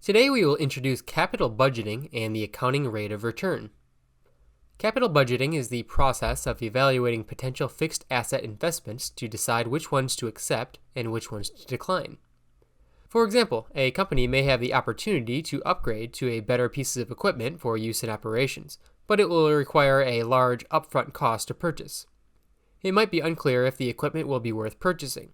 Today we will introduce capital budgeting and the accounting rate of return. Capital budgeting is the process of evaluating potential fixed asset investments to decide which ones to accept and which ones to decline. For example, a company may have the opportunity to upgrade to a better piece of equipment for use in operations, but it will require a large upfront cost to purchase. It might be unclear if the equipment will be worth purchasing.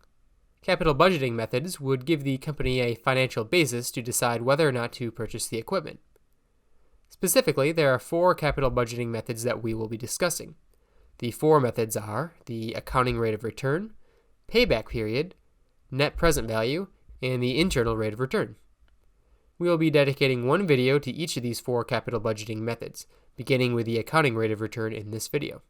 Capital budgeting methods would give the company a financial basis to decide whether or not to purchase the equipment. Specifically, there are 4 capital budgeting methods that we will be discussing. The 4 methods are the accounting rate of return, payback period, net present value, and the internal rate of return. We will be dedicating one video to each of these 4 capital budgeting methods, beginning with the accounting rate of return in this video.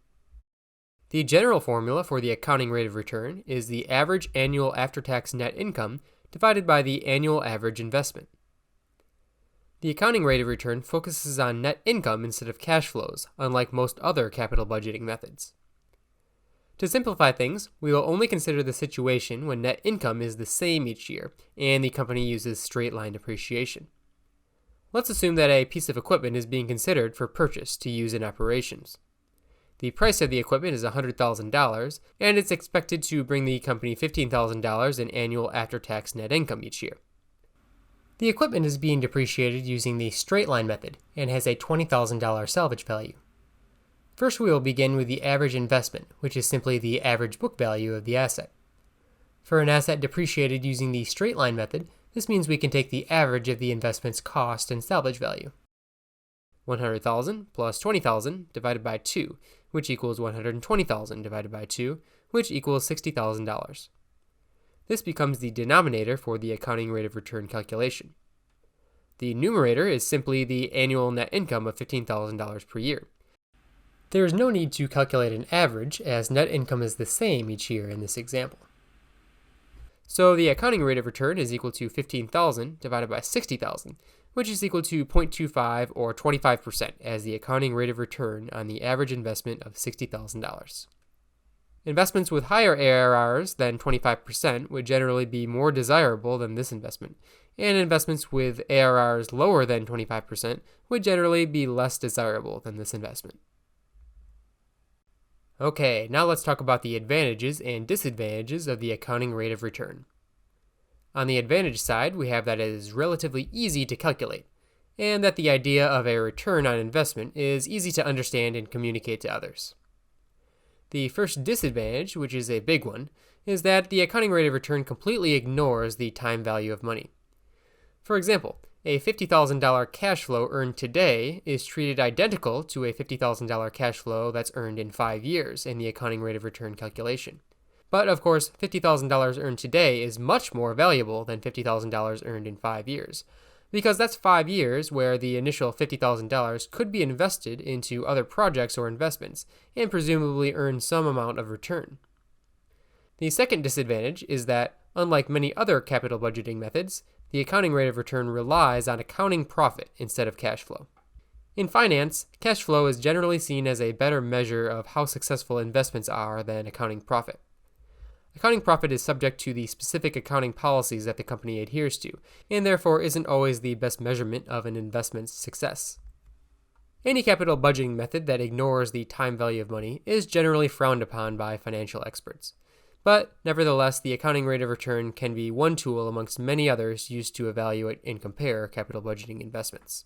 The general formula for the accounting rate of return is the average annual after-tax net income divided by the annual average investment. The accounting rate of return focuses on net income instead of cash flows, unlike most other capital budgeting methods. To simplify things, we will only consider the situation when net income is the same each year and the company uses straight-line depreciation. Let's assume that a piece of equipment is being considered for purchase to use in operations. The price of the equipment is $100,000, and it's expected to bring the company $15,000 in annual after-tax net income each year. The equipment is being depreciated using the straight-line method and has a $20,000 salvage value. First, we will begin with the average investment, which is simply the average book value of the asset. For an asset depreciated using the straight-line method, this means we can take the average of the investment's cost and salvage value. $100,000 plus $20,000 divided by 2, which equals $120,000 divided by 2, which equals $60,000. This becomes the denominator for the accounting rate of return calculation. The numerator is simply the annual net income of $15,000 per year. There is no need to calculate an average, as net income is the same each year in this example. So the accounting rate of return is equal to $15,000 divided by $60,000, which is equal to 0.25 or 25% as the accounting rate of return on the average investment of $60,000. Investments with higher ARRs than 25% would generally be more desirable than this investment, and investments with ARRs lower than 25% would generally be less desirable than this investment. Okay, now let's talk about the advantages and disadvantages of the accounting rate of return. On the advantage side, we have that it is relatively easy to calculate, and that the idea of a return on investment is easy to understand and communicate to others. The first disadvantage, which is a big one, is that the accounting rate of return completely ignores the time value of money. For example, a $50,000 cash flow earned today is treated identical to a $50,000 cash flow that's earned in 5 years in the accounting rate of return calculation. But of course, $50,000 earned today is much more valuable than $50,000 earned in 5 years, because that's 5 years where the initial $50,000 could be invested into other projects or investments and presumably earn some amount of return. The second disadvantage is that, unlike many other capital budgeting methods, the accounting rate of return relies on accounting profit instead of cash flow. In finance, cash flow is generally seen as a better measure of how successful investments are than accounting profit. Accounting profit is subject to the specific accounting policies that the company adheres to, and therefore isn't always the best measurement of an investment's success. Any capital budgeting method that ignores the time value of money is generally frowned upon by financial experts. But nevertheless, the accounting rate of return can be one tool amongst many others used to evaluate and compare capital budgeting investments.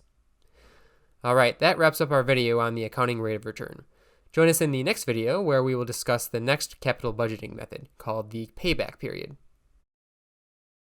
Alright, that wraps up our video on the accounting rate of return. Join us in the next video where we will discuss the next capital budgeting method, called the payback period.